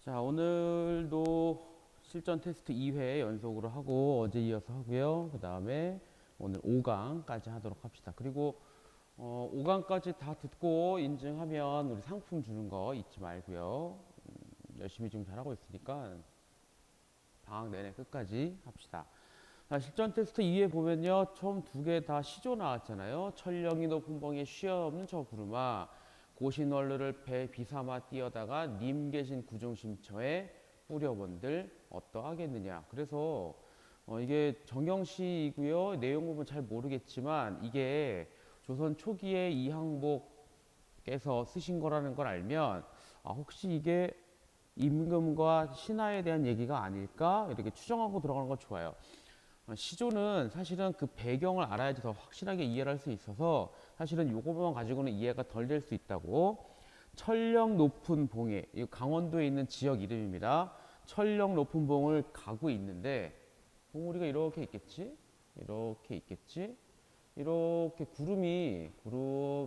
자, 오늘도 실전 테스트 2회 연속으로 하고 어제 이어서 하고요. 그 다음에 오늘 5강까지 하도록 합시다. 그리고 5강까지 다 듣고 인증하면 우리 상품 주는 거 잊지 말고요. 열심히 지금 잘하고 있으니까 방학 내내 끝까지 합시다. 자, 실전 테스트 2회 보면요. 처음 두 개 다 시조 나왔잖아요. 천령이 높은 봉에 쉬어 없는 저 구름아 고신원루를 배 비삼아 뛰어다가 님 계신 구중심처에 뿌려본들 어떠하겠느냐. 그래서 이게 정경시이고요. 내용 부분 잘 모르겠지만 이게 조선 초기에 이항복께서 쓰신 거라는 걸 알면 혹시 이게 임금과 신하에 대한 얘기가 아닐까 이렇게 추정하고 들어가는 거 좋아요. 시조는 사실은 그 배경을 알아야지 더 확실하게 이해를 할 수 있어서 사실은 요거만 가지고는 이해가 덜 될 수 있다고. 천령 높은 봉에, 이 강원도에 있는 지역 이름입니다. 천령 높은 봉을 가고 있는데 봉우리가 이렇게 있겠지? 이렇게 있겠지? 이렇게 구름이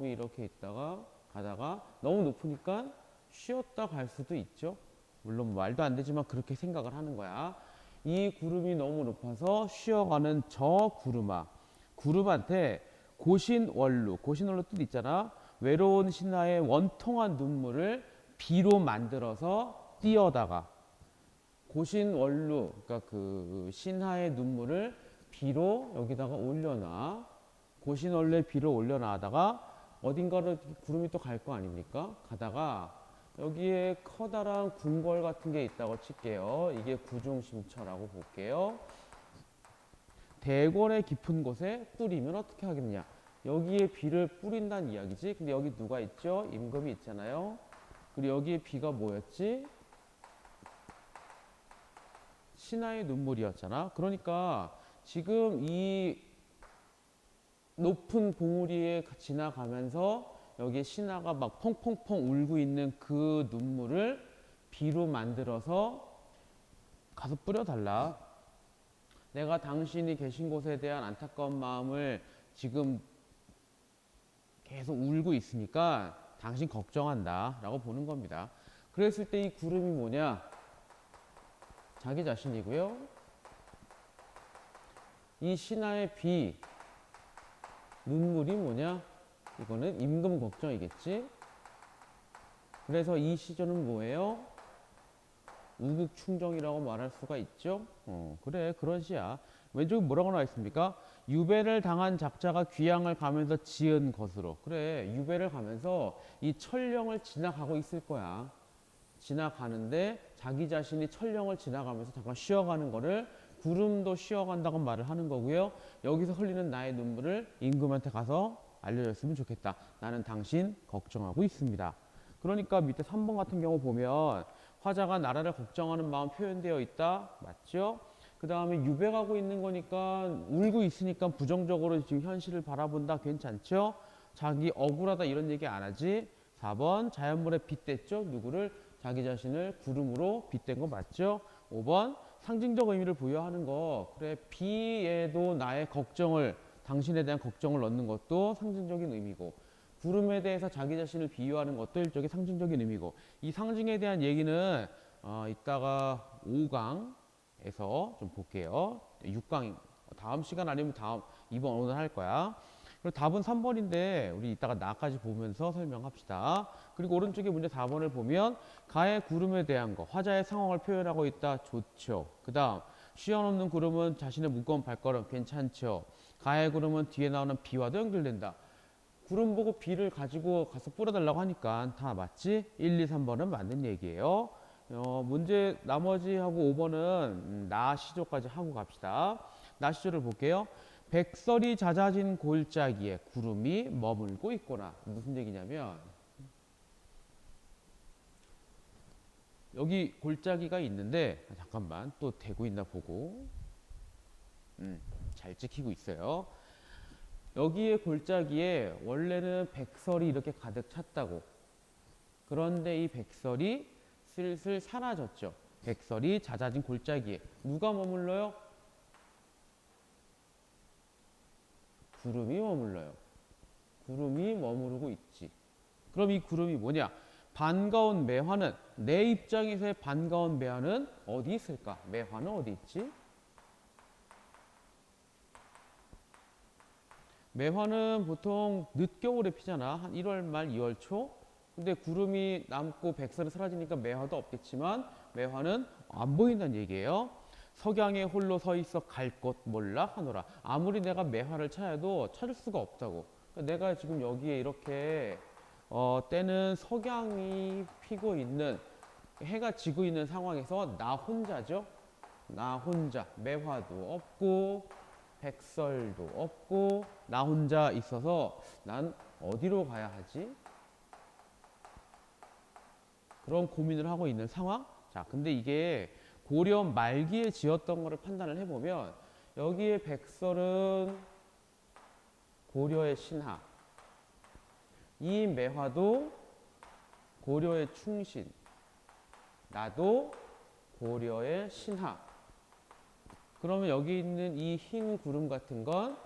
이렇게 있다가 가다가 너무 높으니까 쉬었다 갈 수도 있죠. 물론 말도 안 되지만 그렇게 생각을 하는 거야. 이 구름이 너무 높아서 쉬어가는 저 구름아. 구름한테 고신원루 뜻 있잖아. 외로운 신하의 원통한 눈물을 비로 만들어서 띄어다가 고신원루, 그러니까 그 신하의 눈물을 비로 여기다가 올려놔. 고신원루에 비로 올려놔다가 어딘가로 구름이 또 갈 거 아닙니까? 가다가 여기에 커다란 궁궐 같은 게 있다고 칠게요. 이게 구중심처라고 볼게요. 대궐의 깊은 곳에 뿌리면 어떻게 하겠냐? 여기에 비를 뿌린다는 이야기지. 근데 여기 누가 있죠? 임금이 있잖아요. 그리고 여기에 비가 뭐였지? 신하의 눈물이었잖아. 그러니까 지금 이 높은 봉우리에 지나가면서 여기에 신하가 막 펑펑펑 울고 있는 그 눈물을 비로 만들어서 가서 뿌려달라. 내가 당신이 계신 곳에 대한 안타까운 마음을 지금 계속 울고 있으니까 당신 걱정한다 라고 보는 겁니다. 그랬을 때 이 구름이 뭐냐? 자기 자신이고요. 이 신하의 비, 눈물이 뭐냐? 이거는 임금 걱정이겠지? 그래서 이 시조는 뭐예요? 우국충정이라고 말할 수가 있죠. 그래 그런 시야. 왼쪽에 뭐라고 나와 있습니까? 유배를 당한 작자가 귀양을 가면서 지은 것으로. 그래 유배를 가면서 이 천령을 지나가고 있을 거야. 지나가는데 자기 자신이 천령을 지나가면서 잠깐 쉬어가는 거를 구름도 쉬어간다고 말을 하는 거고요. 여기서 흘리는 나의 눈물을 임금한테 가서 알려줬으면 좋겠다. 나는 당신 걱정하고 있습니다. 그러니까 밑에 3번 같은 경우 보면 화자가 나라를 걱정하는 마음 표현되어 있다. 맞죠? 그 다음에 유배가고 있는 거니까 울고 있으니까 부정적으로 지금 현실을 바라본다. 괜찮죠? 자기 억울하다 이런 얘기 안 하지. 4번 자연물에 빗댔죠. 누구를? 자기 자신을 구름으로 빗댄 거 맞죠? 5번 상징적 의미를 부여하는 거. 그래 비에도 나의 걱정을 당신에 대한 걱정을 넣는 것도 상징적인 의미고 구름에 대해서 자기 자신을 비유하는 것도 일종의 상징적인 의미고 이 상징에 대한 얘기는 이따가 5강에서 좀 볼게요. 6강 다음 시간 아니면 다음 이번 오늘 할 거야. 그리고 답은 3번인데 우리 이따가 나까지 보면서 설명합시다. 그리고 오른쪽에 문제 4번을 보면 가의 구름에 대한 거 화자의 상황을 표현하고 있다. 좋죠. 그 다음 쉬어넘는 구름은 자신의 무거운 발걸음 괜찮죠. 가의 구름은 뒤에 나오는 비와도 연결된다. 구름 보고 비를 가지고 가서 뿌려달라고 하니까 다 맞지? 1, 2, 3번은 맞는 얘기예요. 문제 나머지하고 5번은 나 시조까지 하고 갑시다. 나 시조를 볼게요. 백설이 잦아진 골짜기에 구름이 머물고 있거나 무슨 얘기냐면 여기 골짜기가 있는데 잠깐만 또 대고 있나 보고 잘 찍히고 있어요. 여기에 골짜기에 원래는 백설이 이렇게 가득 찼다고. 그런데 이 백설이 슬슬 사라졌죠. 백설이 잦아진 골짜기에 누가 머물러요? 구름이 머물러요. 구름이 머무르고 있지. 그럼 이 구름이 뭐냐? 반가운 매화는 내 입장에서의 반가운 매화는 어디 있을까? 매화는 어디 있지? 매화는 보통 늦겨울에 피잖아. 한 1월 말 2월 초. 근데 구름이 남고 백설이 사라지니까 매화도 없겠지만 매화는 안 보인다는 얘기예요. 석양에 홀로 서 있어 갈 곳 몰라 하노라. 아무리 내가 매화를 찾아도 찾을 수가 없다고. 그러니까 내가 지금 여기에 이렇게 때는 석양이 피고 있는 해가 지고 있는 상황에서 나 혼자죠. 나 혼자 매화도 없고 백설도 없고 나 혼자 있어서 난 어디로 가야 하지? 그런 고민을 하고 있는 상황. 자, 근데 이게 고려 말기에 지었던 거를 판단을 해보면 여기에 백설은 고려의 신하, 이 매화도 고려의 충신, 나도 고려의 신하. 그러면 여기 있는 이 흰 구름 같은 건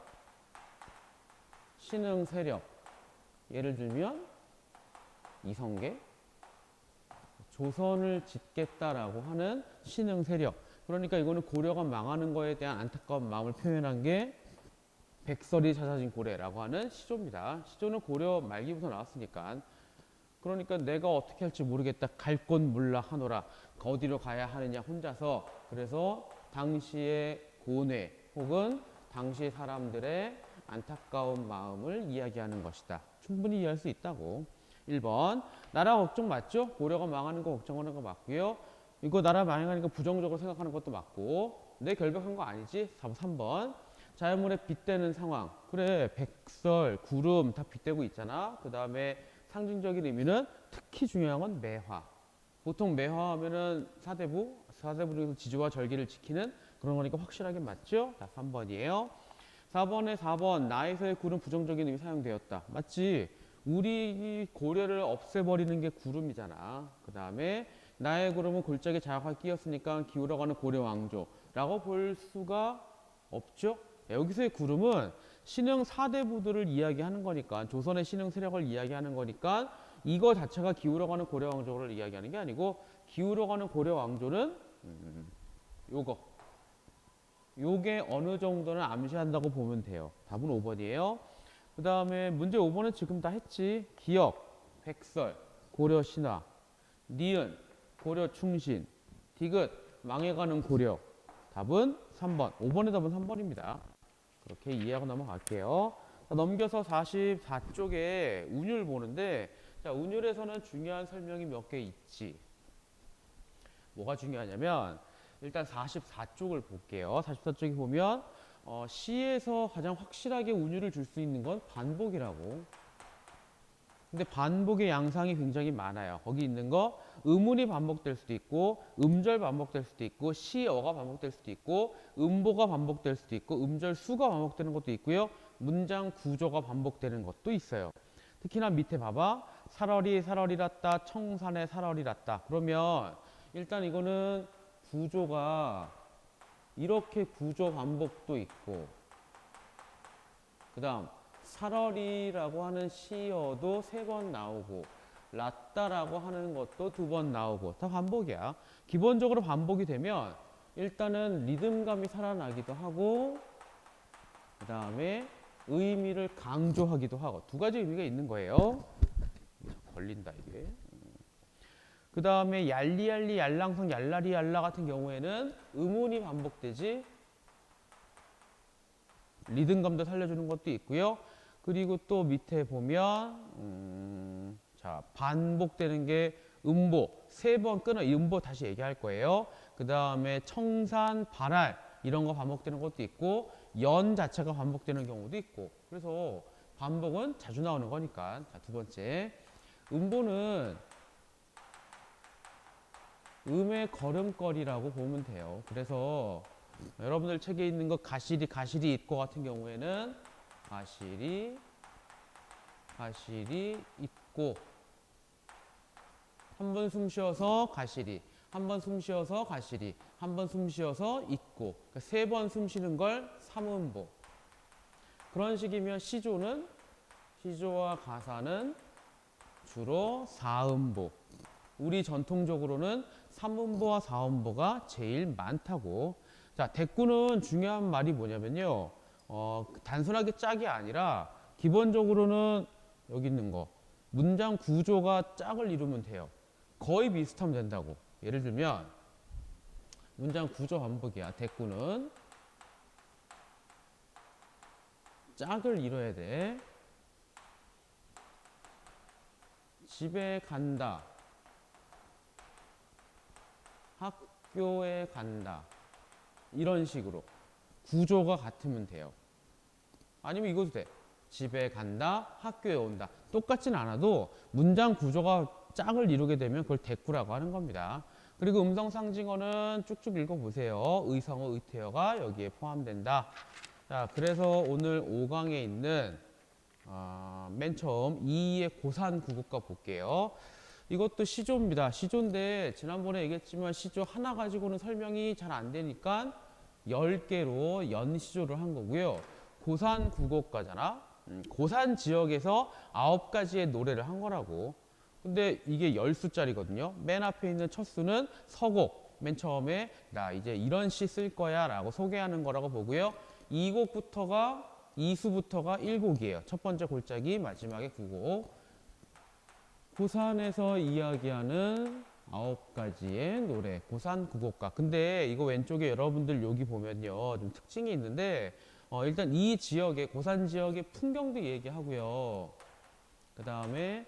신흥 세력. 예를 들면 이성계, 조선을 짓겠다라고 하는 신흥 세력. 그러니까 이거는 고려가 망하는 거에 대한 안타까운 마음을 표현한 게 백설이 찾아진 고래라고 하는 시조입니다. 시조는 고려 말기부터 나왔으니까. 그러니까 내가 어떻게 할지 모르겠다. 갈 곳 몰라 하노라. 어디로 가야 하느냐 혼자서. 그래서 당시의 고뇌 혹은 당시 사람들의 안타까운 마음을 이야기하는 것이다. 충분히 이해할 수 있다고. 1번 나라 걱정 맞죠? 고려가 망하는 거 걱정하는 거 맞고요. 이거 나라 망하는 거 부정적으로 생각하는 것도 맞고. 내 결백한 거 아니지? 3번 자연물에 빗대는 상황. 그래 백설, 구름 다 빗대고 있잖아. 그 다음에 상징적인 의미는 특히 중요한 건 매화. 보통 매화 하면은 사대부 중에서 지주와 절기를 지키는 그런 거니까 확실하게 맞죠? 자, 3번이에요. 4번 나에서의 구름 부정적인 의미 사용되었다. 맞지? 우리 고려를 없애버리는 게 구름이잖아. 그 다음에 나의 구름은 골짜기 자악하게 끼었으니까 기울어가는 고려 왕조라고 볼 수가 없죠. 여기서의 구름은 신흥 사대부들을 이야기하는 거니까, 조선의 신흥 세력을 이야기하는 거니까 이거 자체가 기울어가는 고려 왕조를 이야기하는 게 아니고, 기울어가는 고려 왕조는 요게 어느 정도는 암시한다고 보면 돼요. 답은 5번이에요. 그 다음에 문제 5번은 지금 다 했지. 기역, 백설, 고려 신화, 니은, 고려 충신, 디귿, 망해가는 고려. 답은 3번. 5번의 답은 3번입니다. 그렇게 이해하고 넘어갈게요. 자, 넘겨서 44쪽에 운율 보는데, 자, 운율에서는 중요한 설명이 몇 개 있지. 뭐가 중요하냐면 일단 44쪽을 볼게요. 44쪽에 보면 시에서 가장 확실하게 운율을 줄 수 있는 건 반복이라고. 근데 반복의 양상이 굉장히 많아요. 거기 있는 거 음운이 반복될 수도 있고 음절 반복될 수도 있고 시어가 반복될 수도 있고 음보가 반복될 수도 있고 음절 수가 반복되는 것도 있고요. 문장 구조가 반복되는 것도 있어요. 특히나 밑에 봐봐. 살얼이랐다. 청산에 살얼이랐다. 그러면 일단 이거는 구조가 이렇게 구조 반복도 있고, 그 다음 살얼이라고 하는 시어도 3번 나오고 랐다라고 하는 것도 2번 나오고 다 반복이야. 기본적으로 반복이 되면 일단은 리듬감이 살아나기도 하고, 그 다음에 의미를 강조하기도 하고, 2가지 의미가 있는 거예요. 걸린다 이게. 그 다음에 얄리얄리, 얄랑성, 얄라리, 얄라 같은 경우에는 음운이 반복되지, 리듬감도 살려주는 것도 있고요. 그리고 또 밑에 보면 자, 반복되는 게 음보, 3번 끊어, 음보 다시 얘기할 거예요. 그 다음에 청산, 발할 이런 거 반복되는 것도 있고, 연 자체가 반복되는 경우도 있고. 그래서 반복은 자주 나오는 거니까. 자, 2번째 음보는 음의 걸음걸이라고 보면 돼요. 그래서 여러분들 책에 있는 거 가시리 있고 같은 경우에는 가시리 있고, 한 번 숨 쉬어서 가시리, 한 번 숨 쉬어서 가시리, 한 번 숨 쉬어서 있고, 그러니까 3번 숨 쉬는 걸 삼음보. 그런 식이면 시조와 가사는 주로 4음보. 우리 전통적으로는 3음보와 4음보가 제일 많다고. 자, 대꾸는 중요한 말이 뭐냐면요. 단순하게 짝이 아니라 기본적으로는 여기 있는 거. 문장 구조가 짝을 이루면 돼요. 거의 비슷하면 된다고. 예를 들면 문장 구조 반복이야. 대꾸는 짝을 이뤄야 돼. 집에 간다. 학교에 간다. 이런 식으로 구조가 같으면 돼요. 아니면 이것도 돼. 집에 간다, 학교에 온다. 똑같진 않아도 문장 구조가 짝을 이루게 되면 그걸 대꾸라고 하는 겁니다. 그리고 음성 상징어는 쭉쭉 읽어보세요. 의성어, 의태어가 여기에 포함된다. 자, 그래서 오늘 5강에 있는 맨 처음 2의 고산 구국가 볼게요. 이것도 시조입니다. 시조인데 지난번에 얘기했지만 시조 하나 가지고는 설명이 잘 안 되니까 10개로 연시조를 한 거고요. 고산 구곡가잖아. 고산 지역에서 9가지의 노래를 한 거라고. 근데 이게 10수짜리거든요. 맨 앞에 있는 첫 수는 서곡. 맨 처음에 나 이제 이런 시 쓸 거야 라고 소개하는 거라고 보고요. 2수부터가 1곡이에요. 첫 번째 골짜기, 마지막에 9곡. 고산에서 이야기하는 9가지의 노래, 고산 구곡가. 근데 이거 왼쪽에 여러분들 여기 보면요, 좀 특징이 있는데 일단 이 지역의 고산 지역의 풍경도 얘기하고요. 그 다음에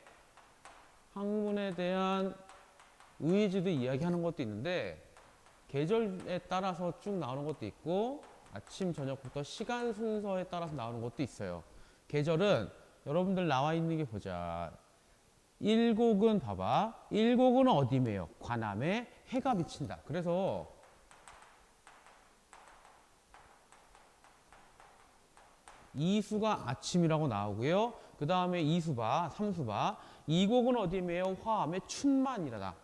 학문에 대한 의지도 이야기하는 것도 있는데 계절에 따라서 쭉 나오는 것도 있고 아침 저녁부터 시간 순서에 따라서 나오는 것도 있어요. 계절은 여러분들 나와 있는 게 보자. 1곡은 봐봐. 1곡은 어디매요? 관암에 해가 비친다. 그래서 이수가 아침이라고 나오고요. 그 다음에 2수봐, 3수봐. 2곡은 어디매요? 화암에 춘만이라다.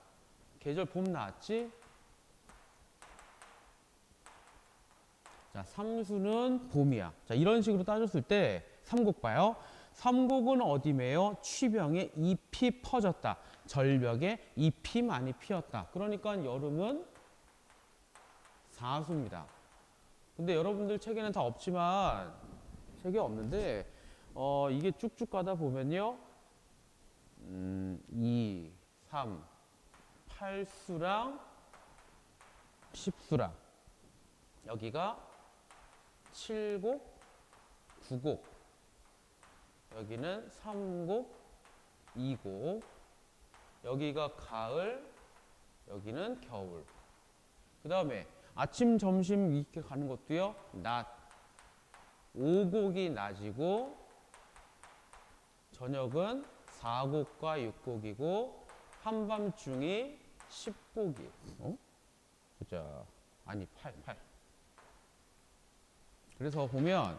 계절 봄 나왔지? 자, 3수는 봄이야. 자, 이런 식으로 따졌을 때 3곡 봐요. 3곡은 어디매요? 취병에 잎이 퍼졌다. 절벽에 잎이 많이 피었다. 그러니까 여름은 4수입니다. 근데 여러분들 책에는 다 없지만 책에 없는데 이게 쭉쭉 가다 보면요. 2, 3, 8수랑 10수랑 여기가 7곡, 9곡 여기는 3곡, 2곡 여기가 가을, 여기는 겨울. 그 다음에 아침, 점심 이렇게 가는 것도요. 낮 5곡이 낮이고 저녁은 4곡과 6곡이고 한밤중이 10곡이 보자. 아니 8 그래서 보면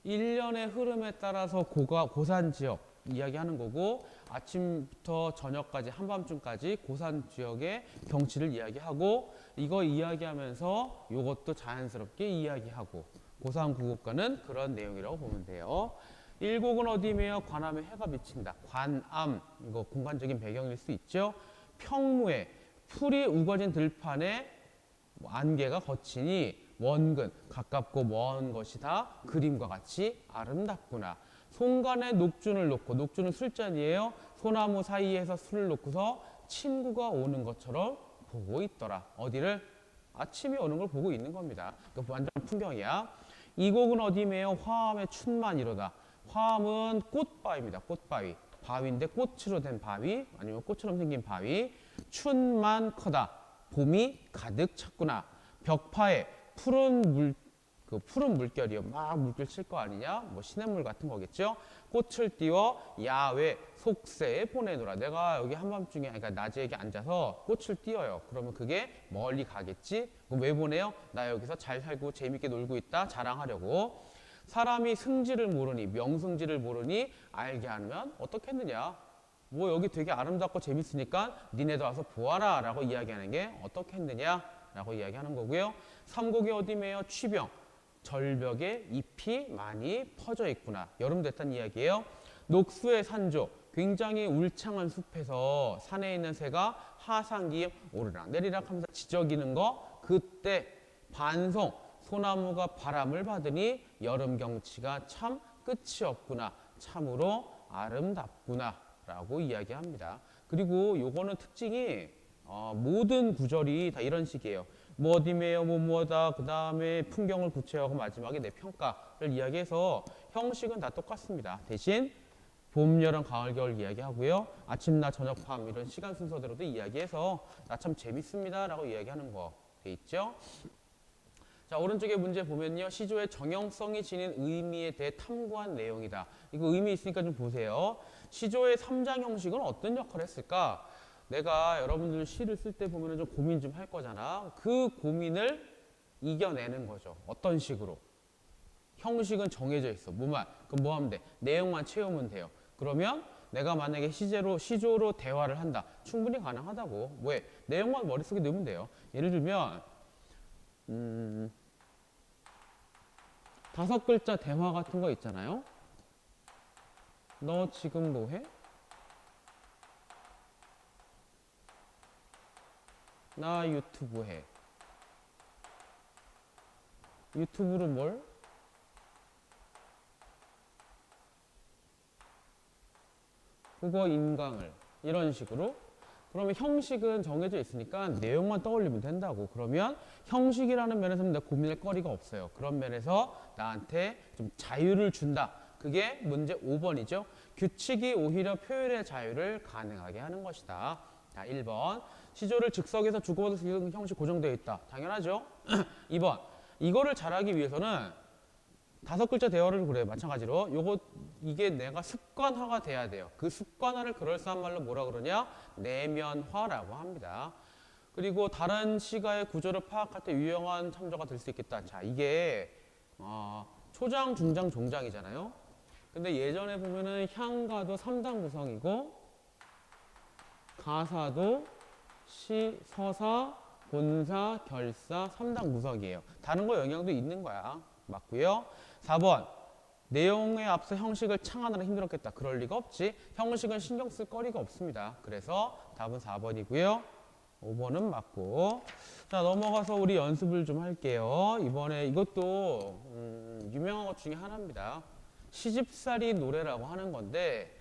1년의 흐름에 따라서 고산 지역 이야기하는 거고 아침부터 저녁까지 한밤중까지 고산 지역의 경치를 이야기하고 이거 이야기하면서 이것도 자연스럽게 이야기하고 고산 구곡가는 그런 내용이라고 보면 돼요. 1곡은 어디매요? 관암에 해가 비친다. 관암 이거 공간적인 배경일 수 있죠. 평무에 풀이 우거진 들판에 안개가 거치니 원근 가깝고 먼 것이 다 그림과 같이 아름답구나. 손간에 녹준을 놓고 녹준은 술잔이에요. 소나무 사이에서 술을 놓고서 친구가 오는 것처럼 보고 있더라. 어디를? 아침이 오는 걸 보고 있는 겁니다. 그러니까 완전 풍경이야. 이 곡은 어디매요? 화암의 춘만이로다. 화암은 꽃바위입니다. 꽃바위. 바위인데 꽃으로 된 바위 아니면 꽃처럼 생긴 바위. 춘만 커다. 봄이 가득 찼구나. 벽파에 푸른 물결이요. 막 물결 칠 거 아니냐? 뭐 시냇물 같은 거겠죠? 꽃을 띄워 야외 속세에 보내노라. 내가 여기 한밤중에, 그러니까 낮에 여기 앉아서 꽃을 띄워요. 그러면 그게 멀리 가겠지? 그럼 왜 보내요? 나 여기서 잘 살고 재밌게 놀고 있다 자랑하려고. 사람이 승지를 모르니 명승지를 모르니 알게 하면 어떻게 했느냐? 뭐 여기 되게 아름답고 재밌으니까 니네도 와서 보아라 라고 이야기하는 게 어떻게 했느냐? 라고 이야기하는 거고요. 3곡이 어디매요? 취병. 절벽에 잎이 많이 퍼져 있구나. 여름 됐다는 이야기예요. 녹수의 산조. 굉장히 울창한 숲에서 산에 있는 새가 하상기에 오르락 내리락 하면서 지저귀는 거, 그때 반송 소나무가 바람을 받으니 여름 경치가 참 끝이 없구나, 참으로 아름답구나 라고 이야기합니다. 그리고 요거는 특징이 모든 구절이 다 이런 식이에요. 뭐 어디매요 뭐뭐다, 그 다음에 풍경을 구체화하고 마지막에 내 평가를 이야기해서 형식은 다 똑같습니다. 대신 봄, 여름, 가을, 겨울 이야기하고요. 아침, 낮, 저녁, 밤 이런 시간 순서대로도 이야기해서 나 참 재밌습니다 라고 이야기하는 거 돼 있죠. 자, 오른쪽에 문제 보면요. 시조의 정형성이 지닌 의미에 대해 탐구한 내용이다. 이거 의미 있으니까 좀 보세요. 시조의 3장 형식은 어떤 역할을 했을까? 내가 여러분들 시를 쓸 때 보면 좀 고민 좀 할 거잖아. 그 고민을 이겨내는 거죠. 어떤 식으로? 형식은 정해져 있어. 뭐만? 그럼 뭐 하면 돼? 내용만 채우면 돼요. 그러면 내가 만약에 시조로 대화를 한다. 충분히 가능하다고. 왜? 내용만 머릿속에 넣으면 돼요. 예를 들면 5글자 대화 같은 거 있잖아요. 너 지금 뭐 해? 나 유튜브 해. 유튜브로 뭘? 국어 인강을. 이런 식으로. 그러면 형식은 정해져 있으니까 내용만 떠올리면 된다고. 그러면 형식이라는 면에서는 내가 고민할 거리가 없어요. 그런 면에서 나한테 좀 자유를 준다. 그게 문제 5번이죠. 규칙이 오히려 표현의 자유를 가능하게 하는 것이다. 자, 1번. 시조를 즉석에서 주고받을 수 있는 형식 고정되어 있다. 당연하죠. 2번. 이거를 잘하기 위해서는 5글자 대화를 그래. 마찬가지로 이게 내가 습관화가 돼야 돼요. 그 습관화를 그럴싸한 말로 뭐라 그러냐? 내면화라고 합니다. 그리고 다른 시가의 구조를 파악할 때 유용한 참조가 될 수 있겠다. 자, 이게 초장, 중장, 종장이잖아요. 근데 예전에 보면은 향가도 3단 구성이고 가사도 시, 서사, 본사, 결사 3단 구성이에요. 다른 거 영향도 있는 거야. 맞고요. 4번. 내용에 앞서 형식을 창안하느라 힘들었겠다. 그럴 리가 없지. 형식은 신경 쓸 거리가 없습니다. 그래서 답은 4번이고요. 5번은 맞고. 자, 넘어가서 우리 연습을 좀 할게요. 이번에 이것도 유명한 것 중에 하나입니다. 시집살이 노래라고 하는 건데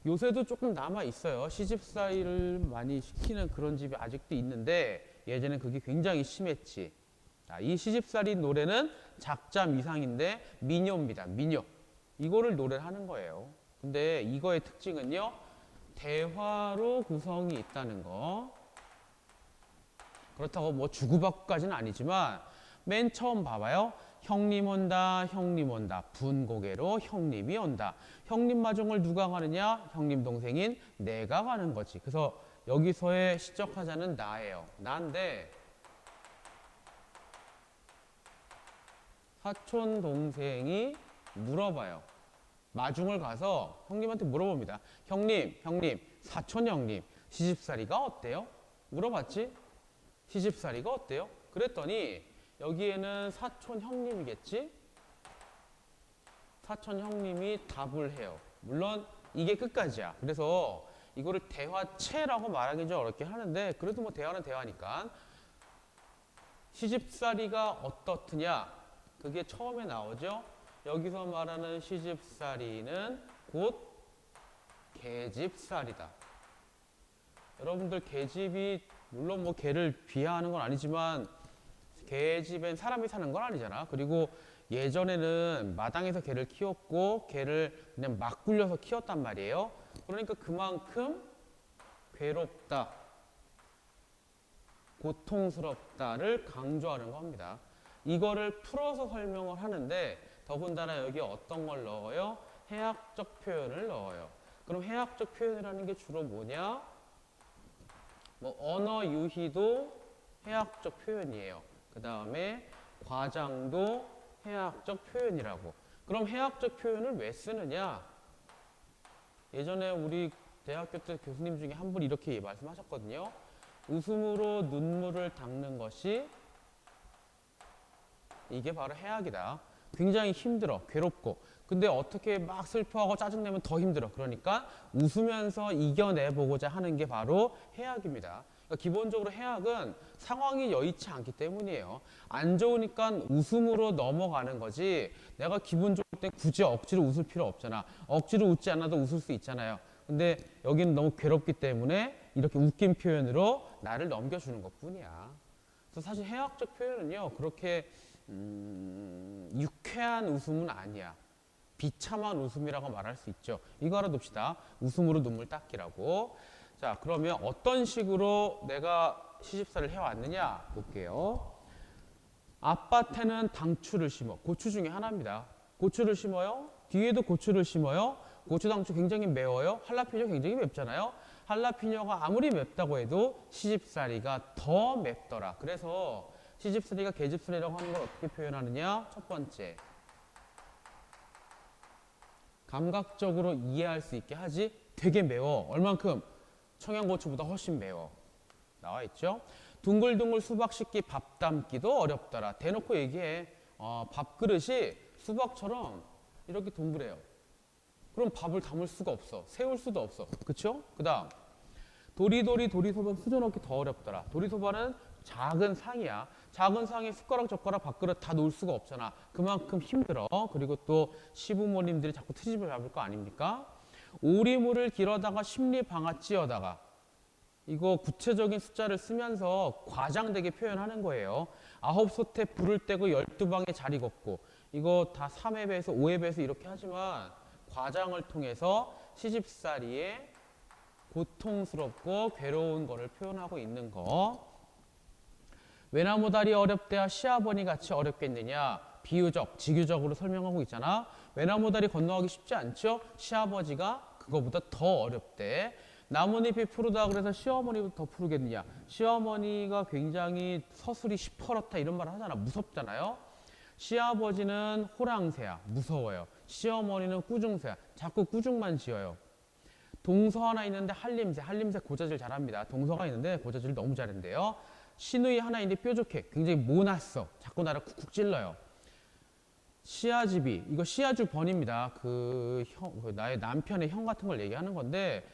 요새도 조금 남아 있어요. 시집살이를 많이 시키는 그런 집이 아직도 있는데 예전엔 그게 굉장히 심했지. 자, 이 시집살이 노래는 작자 미상인데 민요입니다. 민요. 이거를 노래를 하는 거예요. 근데 이거의 특징은요. 대화로 구성이 있다는 거. 그렇다고 뭐 주고받고까지는 아니지만 맨 처음 봐봐요. 형님 온다, 형님 온다. 분고개로 형님이 온다. 형님 마중을 누가 가느냐? 형님 동생인 내가 가는 거지. 그래서 여기서의 시적하자는 나예요. 나인데 사촌 동생이 물어봐요. 마중을 가서 형님한테 물어봅니다. 형님, 사촌 형님, 시집살이가 어때요? 물어봤지? 시집살이가 어때요? 그랬더니 여기에는 사촌 형님이겠지? 사촌 형님이 답을 해요. 물론 이게 끝까지야. 그래서 이거를 대화체라고 말하기 좀 어렵게 하는데 그래도 뭐 대화는 대화니까 시집살이가 어떻느냐? 그게 처음에 나오죠. 여기서 말하는 시집살이는 곧 계집살이다. 여러분들 계집이 물론 뭐 개를 비하하는 건 아니지만 개집엔 사람이 사는 건 아니잖아. 그리고 예전에는 마당에서 개를 키웠고 개를 그냥 막 굴려서 키웠단 말이에요. 그러니까 그만큼 괴롭다, 고통스럽다를 강조하는 겁니다. 이거를 풀어서 설명을 하는데 더군다나 여기 어떤 걸 넣어요? 해학적 표현을 넣어요. 그럼 해학적 표현이라는 게 주로 뭐냐? 뭐 언어 유희도 해학적 표현이에요. 그 다음에 과장도 해학적 표현이라고. 그럼 해학적 표현을 왜 쓰느냐? 예전에 우리 대학교 때 교수님 중에 한 분이 이렇게 말씀하셨거든요. 웃음으로 눈물을 닦는 것이 이게 바로 해학이다. 굉장히 힘들어, 괴롭고. 근데 어떻게 막 슬퍼하고 짜증내면 더 힘들어. 그러니까 웃으면서 이겨내보고자 하는 게 바로 해악입니다. 그러니까 기본적으로 해악은 상황이 여의치 않기 때문이에요. 안 좋으니까 웃음으로 넘어가는 거지, 내가 기분 좋을 때 굳이 억지로 웃을 필요 없잖아. 억지로 웃지 않아도 웃을 수 있잖아요. 근데 여기는 너무 괴롭기 때문에 이렇게 웃긴 표현으로 나를 넘겨주는 것 뿐이야. 그래서 사실 해학적 표현은요, 그렇게 유쾌한 웃음은 아니야. 비참한 웃음이라고 말할 수 있죠. 이거 알아둡시다. 웃음으로 눈물 닦기라고. 자, 그러면 어떤 식으로 내가 시집살이를 해왔느냐 볼게요. 앞밭에는 당추를 심어. 고추 중에 하나입니다. 고추를 심어요. 뒤에도 고추를 심어요. 고추, 당추 굉장히 매워요. 할라피뇨 굉장히 맵잖아요. 할라피뇨가 아무리 맵다고 해도 시집살이가 더 맵더라. 그래서 시집살이가 계집살이라고 하는 걸 어떻게 표현하느냐? 첫 번째, 감각적으로 이해할 수 있게 하지. 되게 매워. 얼만큼? 청양고추보다 훨씬 매워. 나와 있죠? 둥글둥글 수박 씻기 밥 담기도 어렵더라. 대놓고 얘기해. 밥그릇이 수박처럼 이렇게 동그래요. 그럼 밥을 담을 수가 없어. 세울 수도 없어. 그쵸? 그 다음, 도리도리 도리소바 수저 넣기 더 어렵더라. 도리소바는 작은 상이야. 작은 상에 숟가락, 젓가락, 밥그릇 다 놓을 수가 없잖아. 그만큼 힘들어. 그리고 또 시부모님들이 자꾸 트집을 잡을 거 아닙니까? 오리물을 길어다가 십리방아 찧어다가, 이거 구체적인 숫자를 쓰면서 과장되게 표현하는 거예요. 9솥에 불을 떼고 12방에 자리 걷고, 이거 다 3회 배에서 5회 배에서 이렇게 하지만 과장을 통해서 시집살이의 고통스럽고 괴로운 거를 표현하고 있는 거. 외나무다리 어렵대야 시아버니 같이 어렵겠느냐? 비유적, 직유적으로 설명하고 있잖아. 외나무다리 건너가기 쉽지 않죠? 시아버지가 그거보다 더 어렵대. 나뭇잎이 푸르다 그래서 시어머니보다 더 푸르겠느냐? 시어머니가 굉장히 서술이 시퍼렇다 이런 말을 하잖아. 무섭잖아요. 시아버지는 호랑새야. 무서워요. 시어머니는 꾸중새야. 자꾸 꾸중만 지어요. 동서 하나 있는데 한림새. 한림새 고자질 잘합니다. 동서가 있는데 고자질 너무 잘한대요. 시누이 하나 있는데 뾰족해. 굉장히 모났어. 자꾸 나를 쿡쿡 찔러요. 시아집이, 이거 시아주 번입니다. 나의 남편의 형 같은 걸 얘기하는 건데,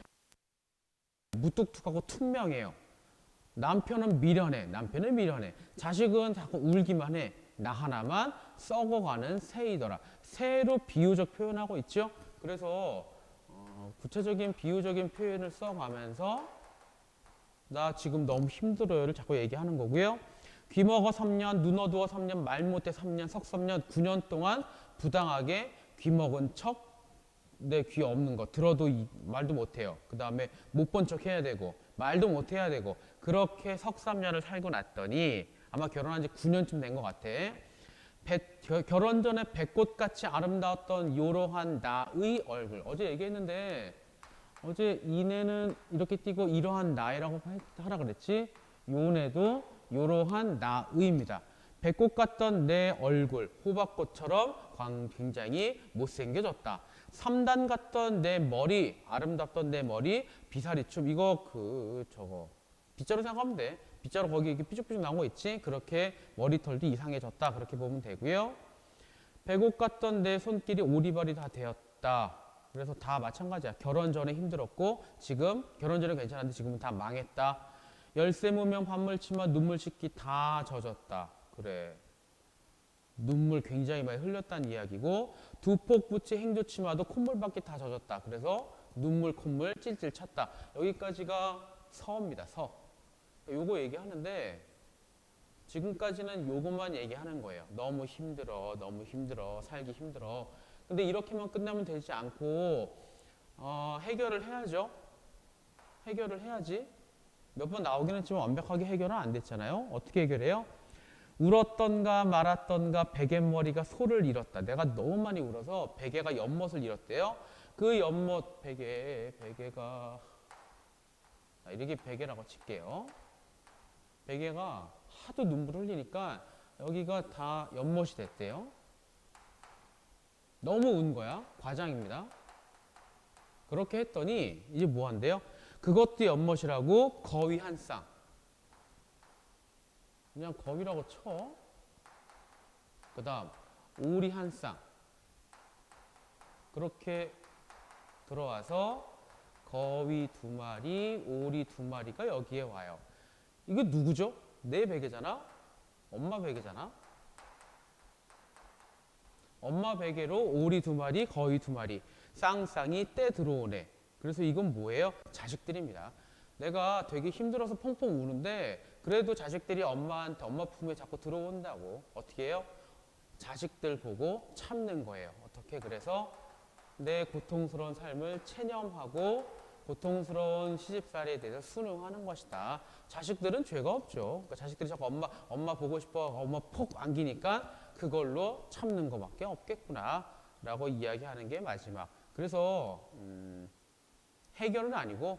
무뚝뚝하고 투명해요. 남편은 미련해. 자식은 자꾸 울기만 해. 나 하나만 썩어가는 새이더라. 새로 비유적 표현하고 있죠. 그래서 구체적인 비유적인 표현을 써가면서 나 지금 너무 힘들어요를 자꾸 얘기하는 거고요. 귀먹어 3년, 눈 어두워 3년, 말 못해 3년, 석 3년, 9년 동안 부당하게 귀먹은 척, 내 귀 없는 거 들어도 말도 못해요. 그 다음에 못 본 척 해야 되고 말도 못 해야 되고, 그렇게 석 3년을 살고 났더니 아마 결혼한 지 9년쯤 된 것 같아. 결혼 전에 백꽃같이 아름다웠던 요로한 나의 얼굴. 어제 얘기했는데, 어제 이내는 이렇게 띄고 이러한 나이라고 하라 그랬지. 요네도 요로한 나의입니다. 백꽃 같던 내 얼굴, 호박꽃처럼 굉장히 못생겨졌다. 3단 같던 내 머리, 아름답던 내 머리, 비사리춤. 이거 빗자루 생각하면 돼. 빗자루 거기 이렇게 삐죽삐죽 나온 거 있지? 그렇게 머리털도 이상해졌다. 그렇게 보면 되고요. 백옥 같던 내 손길이 오리발이 다 되었다. 그래서 다 마찬가지야. 결혼 전에 힘들었고, 지금 결혼 전에 괜찮았는데 지금은 다 망했다. 열쇠 무명 반물치마 눈물 씻기 다 젖었다. 그래. 눈물 굉장히 많이 흘렸다는 이야기고, 두폭 부치 행조치마도 콧물밖에 다 젖었다. 그래서 눈물 콧물 찔찔 찼다. 여기까지가 서입니다. 서. 요거 얘기하는데 지금까지는 요것만 얘기하는 거예요. 너무 힘들어, 살기 힘들어. 근데 이렇게만 끝나면 되지 않고 해결을 해야죠. 해결을 해야지. 몇 번 나오긴 했지만 완벽하게 해결은 안 됐잖아요. 어떻게 해결해요? 울었던가 말았던가 베갯머리가 소를 잃었다. 내가 너무 많이 울어서 베개가 연못을 잃었대요. 그 연못 베개가 이렇게 베개라고 칠게요. 베개가 하도 눈물 흘리니까 여기가 다 연못이 됐대요. 너무 운 거야. 과장입니다. 그렇게 했더니 이제 뭐 한대요? 그것도 연못이라고 거위 한 쌍. 그냥 거위라고 쳐. 그 다음 오리 한 쌍. 그렇게 들어와서 거위 2마리, 오리 2마리가 여기에 와요. 이게 누구죠? 내 베개잖아? 엄마 베개잖아? 엄마 베개로 오리 2마리, 거위 2마리. 쌍쌍이 떼 들어오네. 그래서 이건 뭐예요? 자식들입니다. 내가 되게 힘들어서 펑펑 우는데 그래도 자식들이 엄마 품에 자꾸 들어온다고. 어떻게 해요? 자식들 보고 참는 거예요. 어떻게? 그래서 내 고통스러운 삶을 체념하고 고통스러운 시집살이에 대해서 순응하는 것이다. 자식들은 죄가 없죠. 그러니까 자식들이 자꾸 엄마 보고 싶어, 엄마 폭 안기니까 그걸로 참는 것밖에 없겠구나 라고 이야기하는 게 마지막. 그래서 해결은 아니고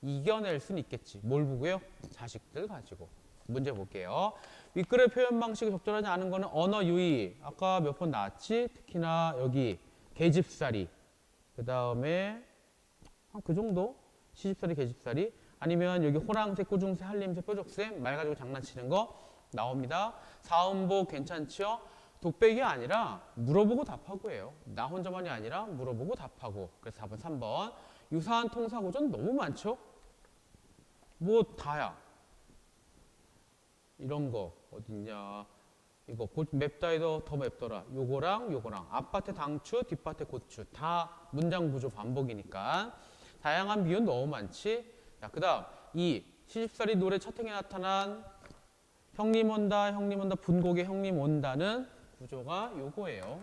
이겨낼 수는 있겠지. 뭘 보고요? 자식들 가지고. 문제 볼게요. 윗글의 표현 방식이 적절하지 않은 거는 언어 유의. 아까 몇 번 나왔지? 특히나 여기 계집살이. 그 다음에 그 정도? 시집살이, 계집살이. 아니면 여기 호랑새, 꾸중새, 한림새, 뾰족새 말 가지고 장난치는 거 나옵니다. 사음복 괜찮지요? 독백이 아니라 물어보고 답하고예요. 나 혼자만이 아니라 물어보고 답하고. 그래서 4번, 3번. 유사한 통사구조는 너무 많죠? 뭐 다야. 이런 거 어딨냐. 이거 맵다 해도 더 맵더라. 요거랑 요거랑. 앞밭에 당추, 뒷밭에 고추. 다 문장 구조 반복이니까. 다양한 비유 너무 많지? 자, 그 다음 이 시집살이 노래 첫 행에 나타난 형님 온다, 형님 온다, 분곡의 형님 온다는 구조가 요거예요.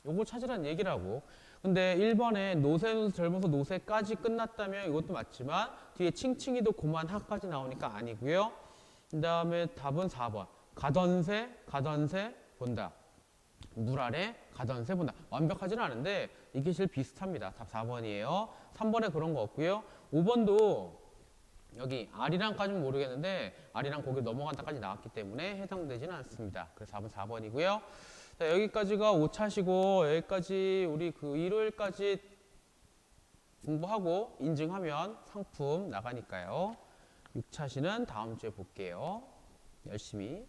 요거 찾으란 얘기라고. 근데 1번에 노새는 젊어서 노새까지 끝났다면 이것도 맞지만 뒤에 칭칭이도 고만 하까지 나오니까 아니고요. 그 다음에 답은 4번. 가던새 본다. 물 아래 가던새 본다. 완벽하지는 않은데 이게 제일 비슷합니다. 답 4번이에요. 3번에 그런 거 없고요. 5번도 여기 아리랑까지는 모르겠는데 아리랑 거기 넘어간다까지 나왔기 때문에 해당되지는 않습니다. 그래서 답은 4번이고요. 자, 여기까지가 5차시고 여기까지 우리 그 일요일까지 공부하고 인증하면 상품 나가니까요. 6차시는 다음 주에 볼게요. 열심히